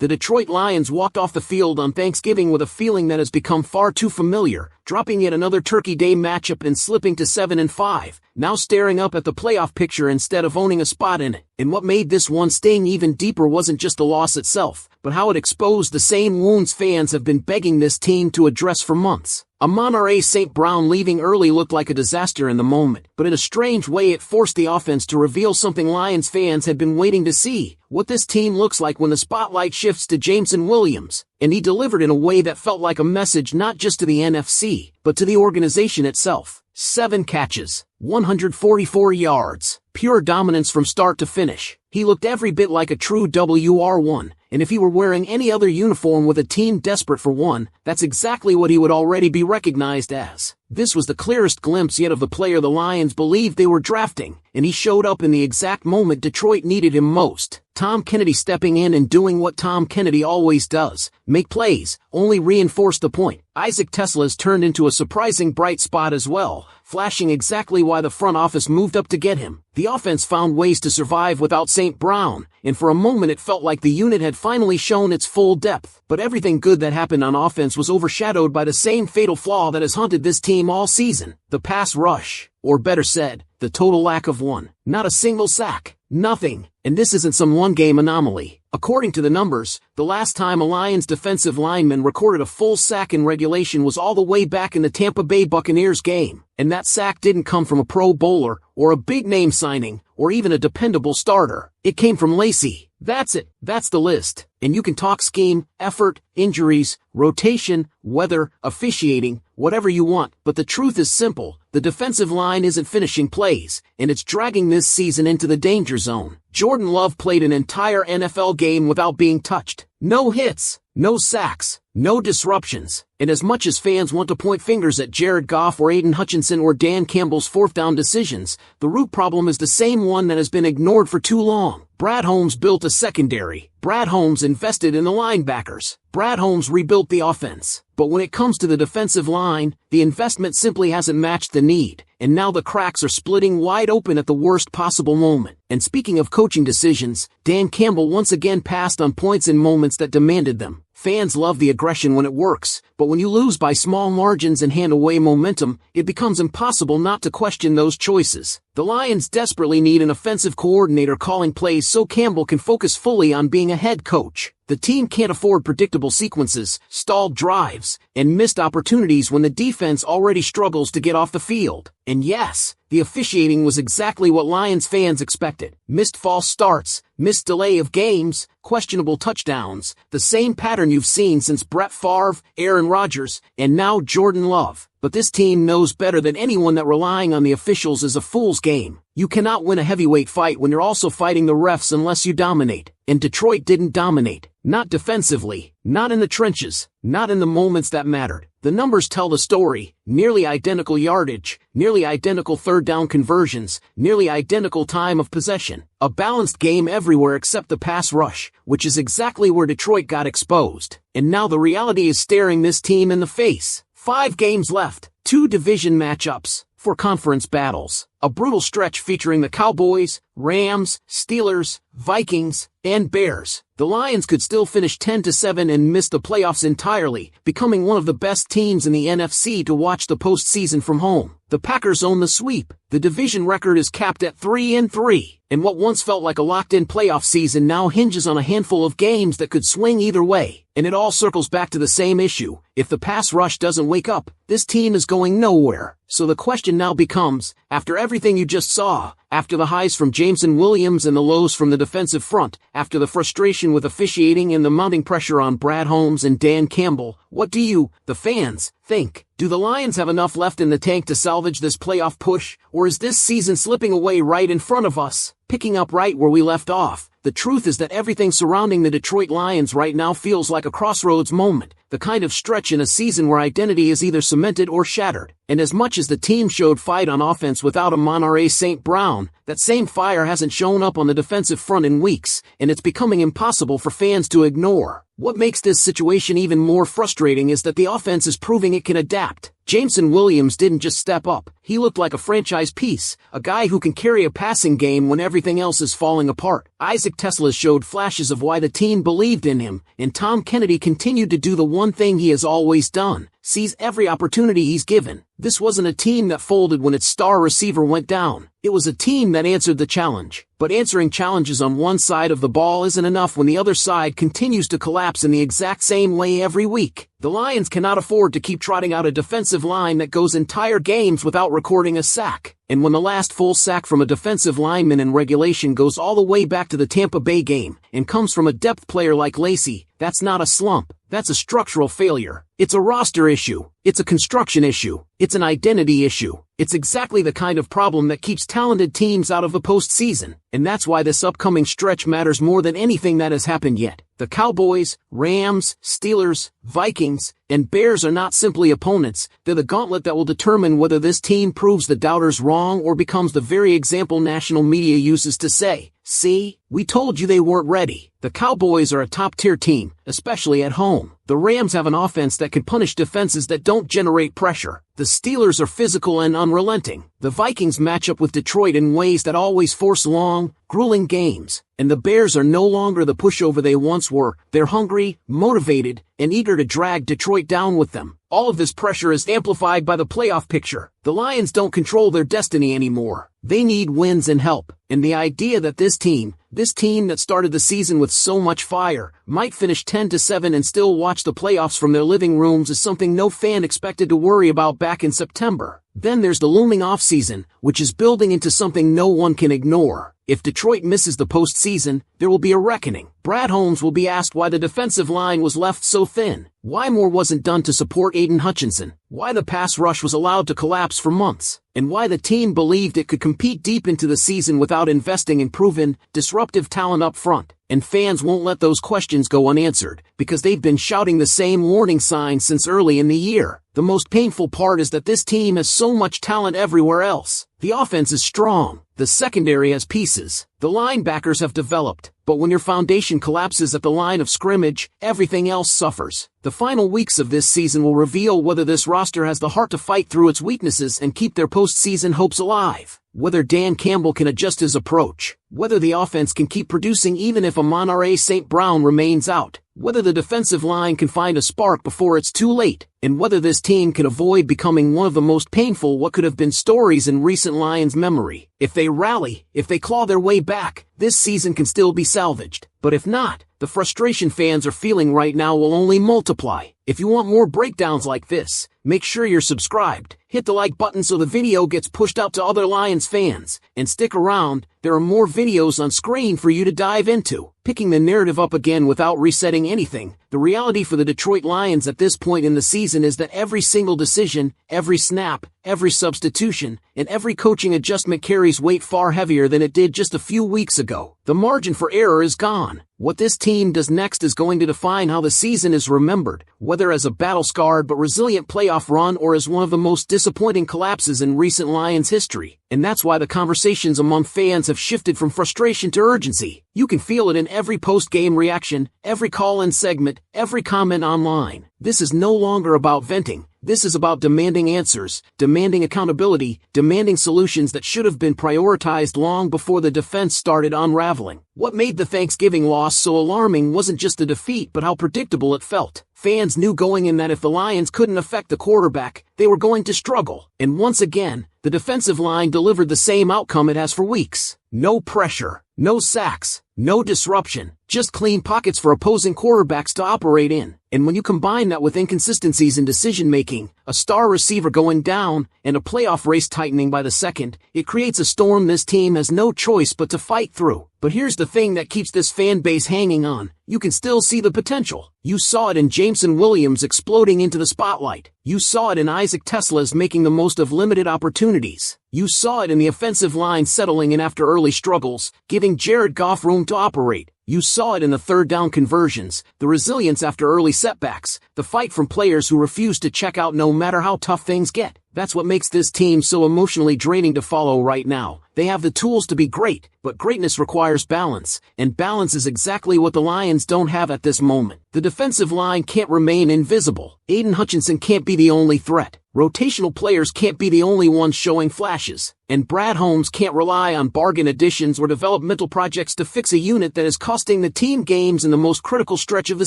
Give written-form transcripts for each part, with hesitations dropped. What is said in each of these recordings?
The Detroit Lions walked off the field on Thanksgiving with a feeling that has become far too familiar, dropping yet another Turkey Day matchup and slipping to 7-5, now staring up at the playoff picture instead of owning a spot in it. And what made this one sting even deeper wasn't just the loss itself, but how it exposed the same wounds fans have been begging this team to address for months. Amon-Ra St. Brown leaving early looked like a disaster in the moment, but in a strange way it forced the offense to reveal something Lions fans had been waiting to see, what this team looks like when the spotlight shifts to Jameson Williams, and he delivered in a way that felt like a message not just to the NFC, but to the organization itself. 7 catches, 144 yards, pure dominance from start to finish. He looked every bit like a true WR1, and if he were wearing any other uniform with a team desperate for one, that's exactly what he would already be recognized as. This was the clearest glimpse yet of the player the Lions believed they were drafting, and he showed up in the exact moment Detroit needed him most. Tom Kennedy stepping in and doing what Tom Kennedy always does, make plays, only reinforce the point. Isaac Tesla's turned into a surprising bright spot as well, flashing exactly why the front office moved up to get him. The offense found ways to survive without St. Brown, and for a moment it felt like the unit had finally shown its full depth. But everything good that happened on offense was overshadowed by the same fatal flaw that has haunted this team all season, the pass rush, or better said, the total lack of one. Not a single sack. Nothing. And this isn't some one-game anomaly. According to the numbers, the last time a Lions defensive lineman recorded a full sack in regulation was all the way back in the Tampa Bay Buccaneers game. And that sack didn't come from a Pro Bowler, or a big-name signing, or even a dependable starter. It came from Lacy. That's it. That's the list. And you can talk scheme, effort, injuries, rotation, weather, officiating, whatever you want, but the truth is simple. The defensive line isn't finishing plays, and it's dragging this season into the danger zone. Jordan Love played an entire NFL game without being touched. No hits, no sacks, no disruptions. And as much as fans want to point fingers at Jared Goff or Aiden Hutchinson or Dan Campbell's fourth down decisions, the root problem is the same one that has been ignored for too long. Brad Holmes built a secondary. Brad Holmes invested in the linebackers. Brad Holmes rebuilt the offense. But when it comes to the defensive line, the investment simply hasn't matched the need, and now the cracks are splitting wide open at the worst possible moment. And speaking of coaching decisions, Dan Campbell once again passed on points in moments that demanded them. Fans love the aggression when it works, but when you lose by small margins and hand away momentum, it becomes impossible not to question those choices. The Lions desperately need an offensive coordinator calling plays so Campbell can focus fully on being a head coach. The team can't afford predictable sequences, stalled drives, and missed opportunities when the defense already struggles to get off the field. And yes, the officiating was exactly what Lions fans expected. Missed false starts, missed delay of games, questionable touchdowns, the same pattern you've seen since Brett Favre, Aaron Rodgers, and now Jordan Love. But this team knows better than anyone that relying on the officials is a fool's game. You cannot win a heavyweight fight when you're also fighting the refs unless you dominate. And Detroit didn't dominate. Not defensively, not in the trenches, not in the moments that mattered. The numbers tell the story. Nearly identical yardage, nearly identical third down conversions, nearly identical time of possession. A balanced game everywhere except the pass rush, which is exactly where Detroit got exposed. And now the reality is staring this team in the face. 5 games left, 2 division matchups, 4 conference battles, a brutal stretch featuring the Cowboys, Rams, Steelers, Vikings, and Bears. The Lions could still finish 10-7 and miss the playoffs entirely, becoming one of the best teams in the NFC to watch the postseason from home. The Packers own the sweep. The division record is capped at 3-3, and what once felt like a locked-in playoff season now hinges on a handful of games that could swing either way. And it all circles back to the same issue. If the pass rush doesn't wake up, this team is going nowhere. So the question now becomes, after everything you just saw, after the highs from Jameson Williams and the lows from the defensive front, after the frustration with officiating and the mounting pressure on Brad Holmes and Dan Campbell, what do you, the fans, think? Do the Lions have enough left in the tank to salvage this playoff push, or is this season slipping away right in front of us? Picking up right where we left off, the truth is that everything surrounding the Detroit Lions right now feels like a crossroads moment, the kind of stretch in a season where identity is either cemented or shattered. And as much as the team showed fight on offense without Amon-Ra St. Brown, that same fire hasn't shown up on the defensive front in weeks, and it's becoming impossible for fans to ignore. What makes this situation even more frustrating is that the offense is proving it can adapt. Jameson Williams didn't just step up, he looked like a franchise piece, a guy who can carry a passing game when everything else is falling apart. Isaac Tesla showed flashes of why the team believed in him, and Tom Kennedy continued to do the one thing he has always done: seize every opportunity he's given. This wasn't a team that folded when its star receiver went down. It was a team that answered the challenge. But answering challenges on one side of the ball isn't enough when the other side continues to collapse in the exact same way every week. The Lions cannot afford to keep trotting out a defensive line that goes entire games without recording a sack. And when the last full sack from a defensive lineman in regulation goes all the way back to the Tampa Bay game and comes from a depth player like Lacy, that's not a slump. That's a structural failure. It's a roster issue. It's a construction issue. It's an identity issue. It's exactly the kind of problem that keeps talented teams out of the postseason. And that's why this upcoming stretch matters more than anything that has happened yet. The Cowboys, Rams, Steelers, Vikings, and Bears are not simply opponents. They're the gauntlet that will determine whether this team proves the doubters wrong or becomes the very example national media uses to say, "See, we told you they weren't ready." The Cowboys are a top-tier team, especially at home. The Rams have an offense that can punish defenses that don't generate pressure. The Steelers are physical and unrelenting. The Vikings match up with Detroit in ways that always force long, grueling games. And the Bears are no longer the pushover they once were. They're hungry, motivated, and eager to drag Detroit down with them. All of this pressure is amplified by the playoff picture. The Lions don't control their destiny anymore. They need wins and help. And the idea that this team that started the season with so much fire, might finish 10-7 and still watch the playoffs from their living rooms is something no fan expected to worry about back in September. Then there's the looming offseason, which is building into something no one can ignore. If Detroit misses the postseason, there will be a reckoning. Brad Holmes will be asked why the defensive line was left so thin, why more wasn't done to support Aiden Hutchinson, why the pass rush was allowed to collapse for months, and why the team believed it could compete deep into the season without investing in proven, disruptive talent up front. And fans won't let those questions go unanswered, because they've been shouting the same warning signs since early in the year. The most painful part is that this team has so much talent everywhere else. The offense is strong. The secondary has pieces. The linebackers have developed. But when your foundation collapses at the line of scrimmage, everything else suffers. The final weeks of this season will reveal whether this roster has the heart to fight through its weaknesses and keep their postseason hopes alive. Whether Dan Campbell can adjust his approach. Whether the offense can keep producing even if Amon-Ra St. Brown remains out. Whether the defensive line can find a spark before it's too late. And whether this team can avoid becoming one of the most painful what could have been stories in recent Lions memory. If they rally, if they claw their way back, this season can still be salvaged. But if not, the frustration fans are feeling right now will only multiply. If you want more breakdowns like this, make sure you're subscribed. Hit the like button so the video gets pushed out to other Lions fans. And stick around, there are more videos on screen for you to dive into. Picking the narrative up again without resetting anything, the reality for the Detroit Lions at this point in the season is that every single decision, every snap, every substitution, and every coaching adjustment carries weight far heavier than it did just a few weeks ago. The margin for error is gone. What this team does next is going to define how the season is remembered, whether as a battle-scarred but resilient playoff run or as one of the most disappointing collapses in recent Lions history. And that's why the conversations among fans have shifted from frustration to urgency. You can feel it in every post-game reaction, every call-in segment, every comment online. This is no longer about venting. This is about demanding answers, demanding accountability, demanding solutions that should have been prioritized long before the defense started unraveling. What made the Thanksgiving loss so alarming wasn't just the defeat but how predictable it felt. Fans knew going in that if the Lions couldn't affect the quarterback, they were going to struggle. And once again, the defensive line delivered the same outcome it has for weeks. No pressure, no sacks, no disruption, just clean pockets for opposing quarterbacks to operate in. And when you combine that with inconsistencies in decision-making, a star receiver going down, and a playoff race tightening by the second, it creates a storm this team has no choice but to fight through. But here's the thing that keeps this fan base hanging on. You can still see the potential. You saw it in Jameson Williams exploding into the spotlight. You saw it in Isaac Tesla's making the most of limited opportunities. You saw it in the offensive line settling in after early struggles, giving Jared Goff room to operate. You saw it in the third down conversions, the resilience after early setbacks, the fight from players who refuse to check out no matter how tough things get. That's what makes this team so emotionally draining to follow right now. They have the tools to be great, but greatness requires balance, and balance is exactly what the Lions don't have at this moment. The defensive line can't remain invisible. Aiden Hutchinson can't be the only threat. Rotational players can't be the only ones showing flashes, and Brad Holmes can't rely on bargain additions or developmental projects to fix a unit that is costing the team games in the most critical stretch of the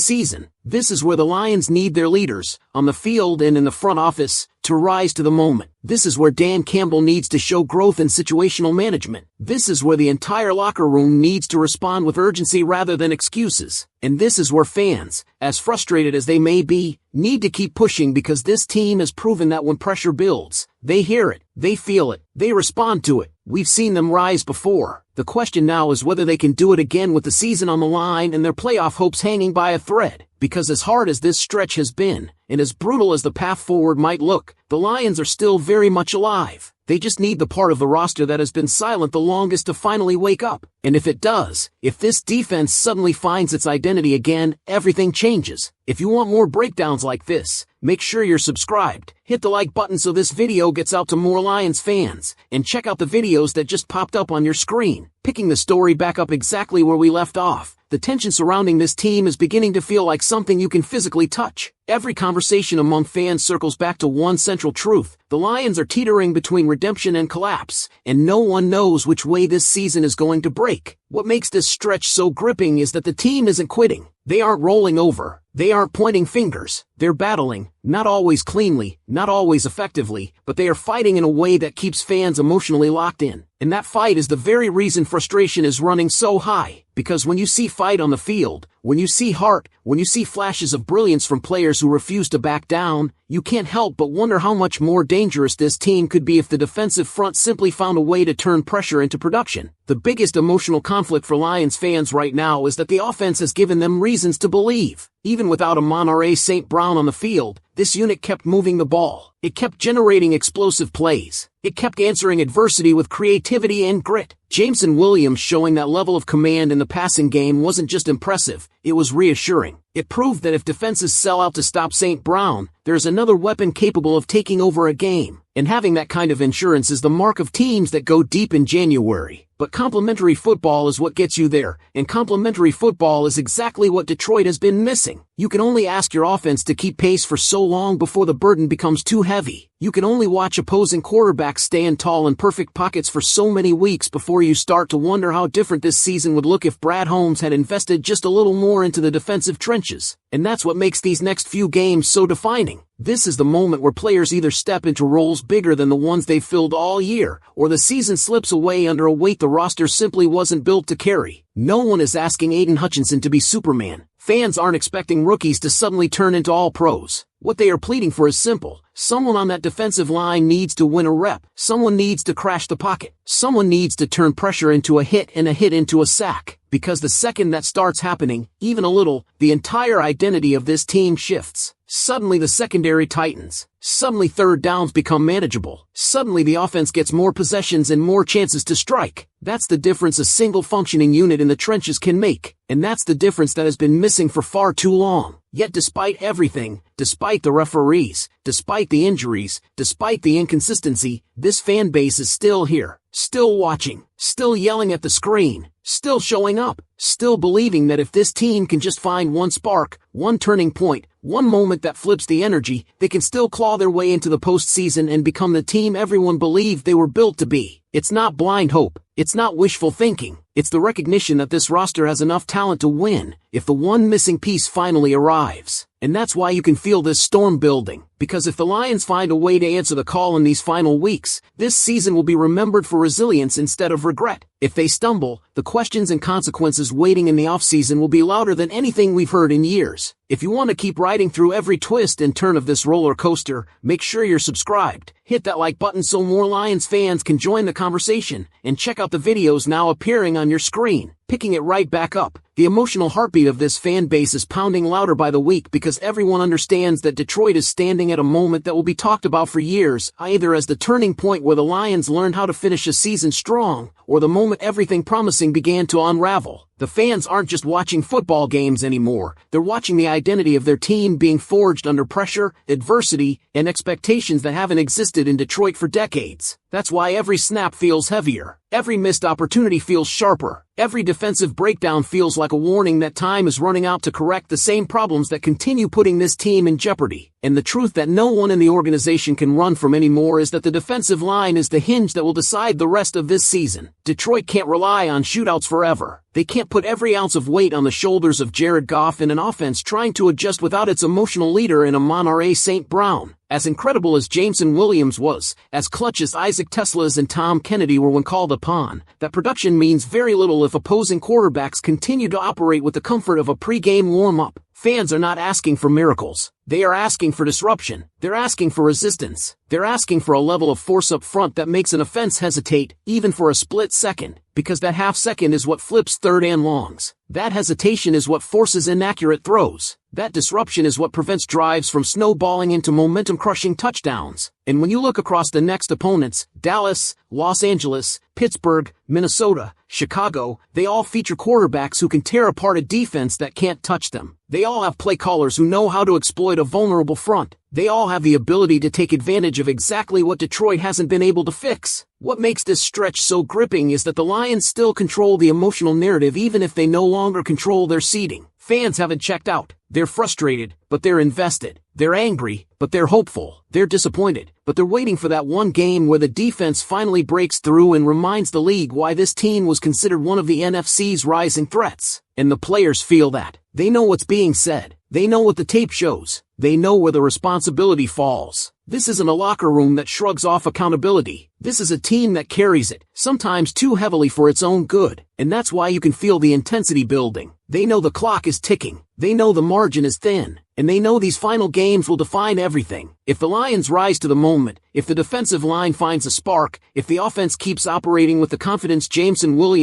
season. This is where the Lions need their leaders, on the field and in the front office, to rise to the moment. This is where Dan Campbell needs to show growth in situational management. This is where the entire locker room needs to respond with urgency rather than excuses. And this is where fans, as frustrated as they may be, need to keep pushing, because this team has proven that when pressure builds, they hear it, they feel it, they respond to it. We've seen them rise before. The question now is whether they can do it again with the season on the line and their playoff hopes hanging by a thread. Because as hard as this stretch has been, and as brutal as the path forward might look, the Lions are still very much alive. They just need the part of the roster that has been silent the longest to finally wake up. And if it does, if this defense suddenly finds its identity again, everything changes. If you want more breakdowns like this, make sure you're subscribed, hit the like button so this video gets out to more Lions fans, and check out the videos that just popped up on your screen. Picking the story back up exactly where we left off, the tension surrounding this team is beginning to feel like something you can physically touch. Every conversation among fans circles back to one central truth: the Lions are teetering between redemption and collapse, and no one knows which way this season is going to break. What makes this stretch so gripping is that the team isn't quitting. They aren't rolling over. They aren't pointing fingers. They're battling, not always cleanly, not always effectively, but they are fighting in a way that keeps fans emotionally locked in. And that fight is the very reason frustration is running so high. Because when you see fight on the field, when you see heart, when you see flashes of brilliance from players who refuse to back down, you can't help but wonder how much more dangerous this team could be if the defensive front simply found a way to turn pressure into production. The biggest emotional conflict for Lions fans right now is that the offense has given them reasons to believe. Even without Amon-Ra St. Brown on the field, this unit kept moving the ball. It kept generating explosive plays. It kept answering adversity with creativity and grit. Jameson Williams showing that level of command in the passing game wasn't just impressive, it was reassuring. It proved that if defenses sell out to stop St. Brown, there's another weapon capable of taking over a game. And having that kind of insurance is the mark of teams that go deep in January. But complementary football is what gets you there, and complementary football is exactly what Detroit has been missing. You can only ask your offense to keep pace for so long before the burden becomes too heavy. You can only watch opposing quarterbacks stand tall in perfect pockets for so many weeks before you start to wonder how different this season would look if Brad Holmes had invested just a little more into the defensive trenches. And that's what makes these next few games so defining. This is the moment where players either step into roles bigger than the ones they've filled all year, or the season slips away under a weight the roster simply wasn't built to carry. No one is asking Aiden Hutchinson to be Superman. Fans aren't expecting rookies to suddenly turn into all pros. What they are pleading for is simple. Someone on that defensive line needs to win a rep. Someone needs to crash the pocket. Someone needs to turn pressure into a hit and a hit into a sack. Because the second that starts happening, even a little, the entire identity of this team shifts. Suddenly the secondary tightens. Suddenly third downs become manageable. Suddenly the offense gets more possessions and more chances to strike. That's the difference a single functioning unit in the trenches can make. And that's the difference that has been missing for far too long. Yet despite everything, despite the referees, despite the injuries, despite the inconsistency, this fan base is still here, still watching, still yelling at the screen, still showing up, still believing that if this team can just find one spark, one turning point, one moment that flips the energy, they can still claw their way into the postseason and become the team everyone believed they were built to be. It's not blind hope. It's not wishful thinking. It's the recognition that this roster has enough talent to win if the one missing piece finally arrives. And that's why you can feel this storm building. Because if the Lions find a way to answer the call in these final weeks, this season will be remembered for resilience instead of regret. If they stumble, the questions and consequences waiting in the offseason will be louder than anything we've heard in years. If you want to keep riding through every twist and turn of this roller coaster, make sure you're subscribed. Hit that like button so more Lions fans can join the conversation, and check out the videos now appearing on your screen. Picking it right back up, the emotional heartbeat of this fan base is pounding louder by the week because everyone understands that Detroit is standing at a moment that will be talked about for years, either as the turning point where the Lions learned how to finish a season strong, or the moment everything promising began to unravel. The fans aren't just watching football games anymore, they're watching the identity of their team being forged under pressure, adversity, and expectations that haven't existed in Detroit for decades. That's why every snap feels heavier, every missed opportunity feels sharper, every defensive breakdown feels like a warning that time is running out to correct the same problems that continue putting this team in jeopardy. And the truth that no one in the organization can run from anymore is that the defensive line is the hinge that will decide the rest of this season. Detroit can't rely on shootouts forever. They can't put every ounce of weight on the shoulders of Jared Goff in an offense trying to adjust without its emotional leader in Amon-Ra St. Brown. As incredible as Jameson Williams was, as clutch as Isaac Teslas and Tom Kennedy were when called upon, that production means very little if opposing quarterbacks continue to operate with the comfort of a pre-game warm-up. Fans are not asking for miracles. They are asking for disruption. They're asking for resistance. They're asking for a level of force up front that makes an offense hesitate, even for a split second, because that half second is what flips third and longs. That hesitation is what forces inaccurate throws. That disruption is what prevents drives from snowballing into momentum-crushing touchdowns. And when you look across the next opponents, Dallas, Los Angeles, Pittsburgh, Minnesota, Chicago, they all feature quarterbacks who can tear apart a defense that can't touch them. They all have play callers who know how to exploit a vulnerable front. They all have the ability to take advantage of exactly what Detroit hasn't been able to fix. What makes this stretch so gripping is that the Lions still control the emotional narrative even if they no longer control their seeding. Fans haven't checked out. They're frustrated, but they're invested. They're angry, but they're hopeful. They're disappointed, but they're waiting for that one game where the defense finally breaks through and reminds the league why this team was considered one of the NFC's rising threats. And the players feel that. They know what's being said. They know what the tape shows. They know where the responsibility falls. This isn't a locker room that shrugs off accountability. This is a team that carries it, sometimes too heavily for its own good. And that's why you can feel the intensity building. They know the clock is ticking. They know the margin is thin. And they know these final games will define everything. If the Lions rise to the moment, if the defensive line finds a spark, if the offense keeps operating with the confidence Jameson Williams